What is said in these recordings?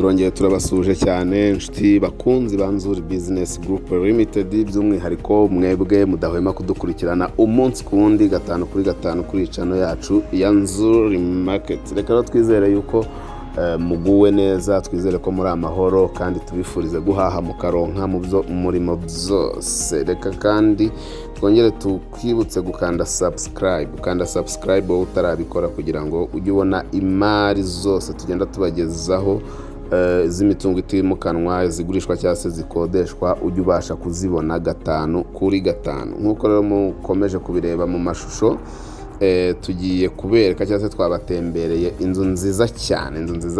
turongeye turabasuje cyane inshuti bakunzi banzuri business group limited, by'umwihariko mwebwe mudahwema kudukurikirana umunsi ku wundi gatanu kuri channel yacu ya Nzuri Market. Reka rero twizere yuko muguwe neza, twizere ko muri amahoro kandi tubifurize guhaha mukaronka mu byo murimo byose. Reka kandi twongere tukwibutse gukanda subscribe utarabikora kugira ngo ujye ubona imari zose tugenda tubagezaho z'imitungo itimukanwa, zigurishwa cyangwa se zikodeshwa, ujye ubasha kuzibona gatanu kuri gatanu. Nkuko rero mukomeje kubireba mu mashusho, tugiye kubereka cyangwa se twabatembereye inzu nziza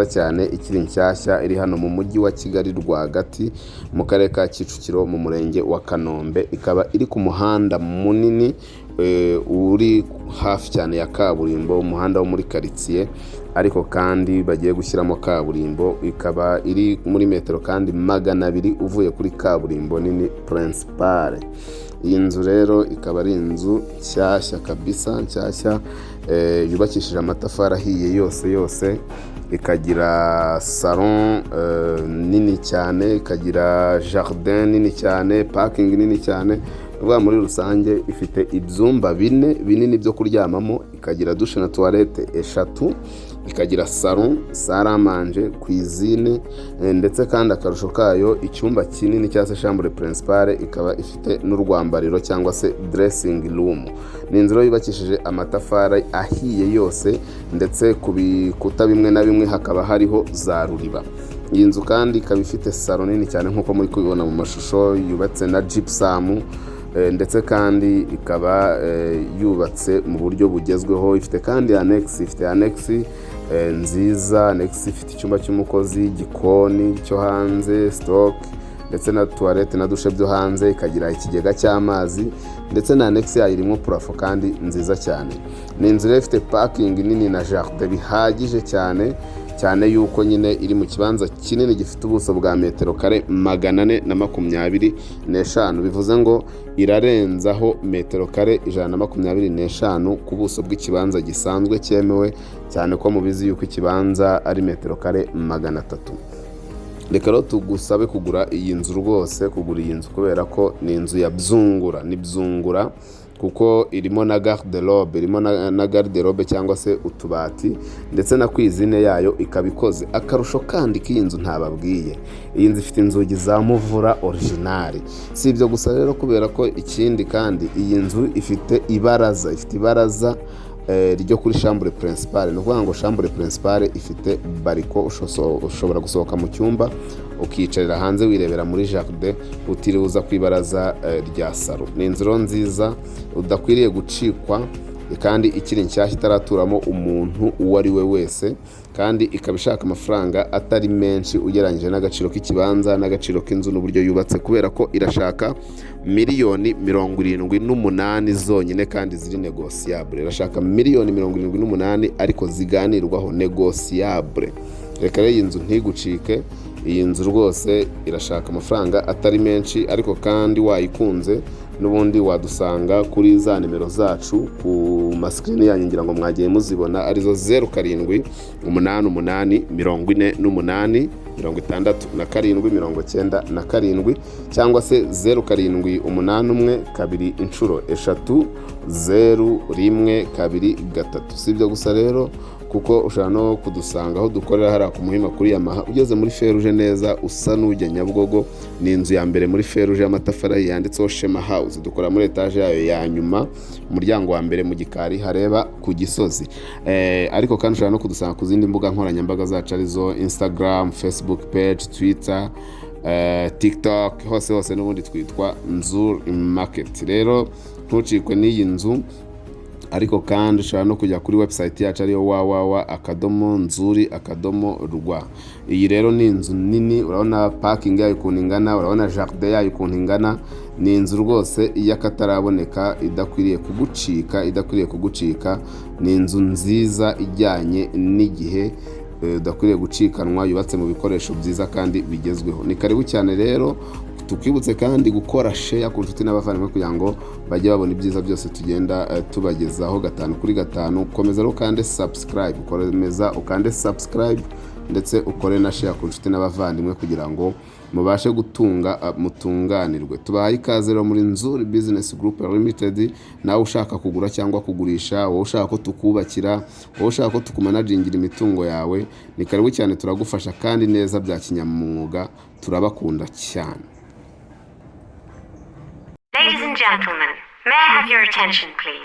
cyane ikiri nshyashya iri hano mu mujyi wa Kigali rwagati mu karere ka Kicukiro mu murenge wa Kanombe. Ikaba iri ku muhanda munini uri hafi cyane ya kaburimbo, umuhanda wo muri quartier, ariko kandi bagiye gushyiramo kaburimbo. Ikaba iri muri metero kandi 200 uvuye kuri kaburimbo nini principale. Iyi nzu rero ikaba ari inzu nshyashya kabisa, yubakishije amatafari ahiye yose, ikagira salon nini cyane, ikagira jardin nini cyane, parking nini cyane. Muri rusange ifite ibyumba binini byo kuryamamo, ikagira douche na toilette 3, ikagira salon, salle à manger, cuisine, ndetse kandi akarusho kayo icyumba kinini cyangwa se chambre principale ikaba ifite n'urwambariro cyangwa se dressing room. Ni inzu yubakishije amatafari ahiye yose, ndetse ku bikuta bimwe na bimwe hakaba hariho za ruriba. Iyi nzu kandi ikaba ifite salon nini cyane nkuko muri kubibona mu mashusho, yubatse na gypsum, ndetse kandi ikaba yubatse mu buryo bugezweho. Ifite kandi annex nziza, annex ifite icyumba cy'umukozi, gikoni cyo hanze, stock, ndetse na toilette na douche byo hanze. Ikagira ikigega cy'amazi, ndetse na annex yayo irimo purafo kandi nziza cyane. Ni inzu ifite parking nini na jardin bihagije cyane yuko nyine iri mu kibanza kinini gifite ubuso bwa metero kare 425. Bivuze ngo irarenzaho metero kare 125 ku buso bw'ikibanza gisanzwe cyemewe, cyane ko mubizi yuko ikibanza ari metero kare 300. Reka rero tugusabe kugura iyi nzu rwose, kugura iyi nzu kubera ko ni inzu ya byungura, kuko irimo na garde-robe, cyangwa se utubati, ndetse na cuisine yayo ikabikoze. Akarusho kandi k'iyi nzu ntababwiye, iyi nzu ifite inzugi za muvura original. Si ibyo gusa rero, kubera ko ikindi kandi iyi nzu ifite ibaraza ryo kuri chambre principale. Ni ukuvuga ngo chambre principale ifite bariko, ushobora gusohoka mu cyumba ukiyicarira hanze wirebera muri jardin, utiriwe uza kwibaraza rya salo. Ni inzu nziza udakwiriye gucikwa, kandi ikiri nshyashya itaraturamo umuntu uwo ari we wese, kandi ikaba ishaka amafaranga atari menshi ugereranyije n'agaciro k'ikibanza n'agaciro k'inzu n'uburyo yubatse, kubera ko irashaka miliyoni 78 zonyine kandi ziri negotiable. Irashaka miliyoni 78 ariko ziganirwaho, negotiable. Reka rero iyi nzu ntigucike. Iyi nzu rwose irashaka amafaranga atari menshi, ariko kandi wayikunze n'ubundi wadusanga kuri za nimero zacu ku maskrini yanyu, ngira ngo mwagiye muzibona, arizo 0788 cyangwa se 078122 Si ibyo gusa rero, kuko ushobora no kudusanga aho dukorera hariya ku Muhima kuri Yamaha, ugeze muri feruje neza usa n'ujya Nyabugogo. Ni inzu ya mbere muri feruje y'amatafari yanditseho Shema House. Dukora muri etage yayo ya nyuma, umuryango wa mbere mu gikari hareba ku Gisozi. Ariko kandi ushobora no kudusanga ku zindi mbuga nkoranyambaga zacu, arizo Instagram, Facebook page, Twitter, TikTok, hose n'ubundi twitwa Nzuri Market. Rero ntucikwe n'iyi nzu, ariko kandi ushobora no kujya kuri website yacu ariyo www.nzuri.rw. Iyi rero ni inzu nini, urabona parking yayo ukuntu ingana, urabona jardin yayo ukuntu ingana. Ni inzu rwose y'akataraboneka, idakwiriye kugucika. Ni inzu nziza ijyanye n'igihe, udakwiriye gucikanwa, yubatse mu bikoresho byiza kandi bigezweho. Ni karibu cyane rero. Tukibutse kandi gukora share ku nshuti n'abavandimwe kugira ngo bajye babona ibyiza byose tugenda tubagezaho gatanu kuri gatanu. Komeza ukande subscribe, ndetse ukore na share ku nshuti n'abavandimwe kugira ngo mubashe mutunganirwe. Tubahaye ikaze rero muri Nzuri Business Group Limited. Nawe ushaka kugura cyangwa kugurisha, wowe ushaka ko tukubakira, wowe ushaka ko tukumanagingira imitungo yawe, ni karibu cyane, turagufasha kandi neza bya kinyamwuga. Turabakunda cyane. Ladies and gentlemen, may I have your attention please?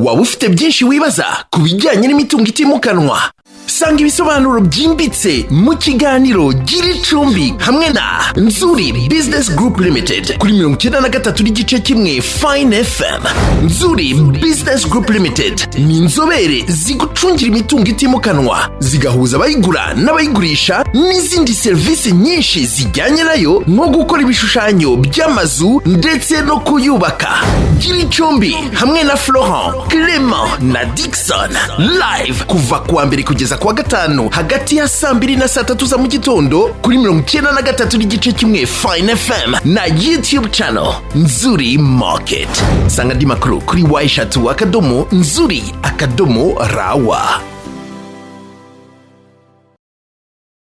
Waba ufite byinshi wibaza ku bijyanye n'imitungo itimukanwa? Sanga ibisobanuro byimbitse mu kiganiro Gira Icumbi hamwe na Nzuri Business Group Limited kuri 93.1 Fine FM. Nzuri Business Group Limited ni inzobere zigucungira imitungo itimukanwa, zigahuza abayigura n'abayigurisha n'izindi serivisi nyinshi zijyanye nayo, nko gukora ibishushanyo by'amazu ndetse no kuyubaka. Gira Icumbi hamwe na Florent, Clement na Dixon live kuva kuwa mbere kugeza kuwa gatanu hagati ya 2 na 3 za mu gitondo kuri 93.1 Fine FM na YouTube channel Nzuri Market. Sanga di makuru kuri Y-Shatu _ Nzuri _ Rawa.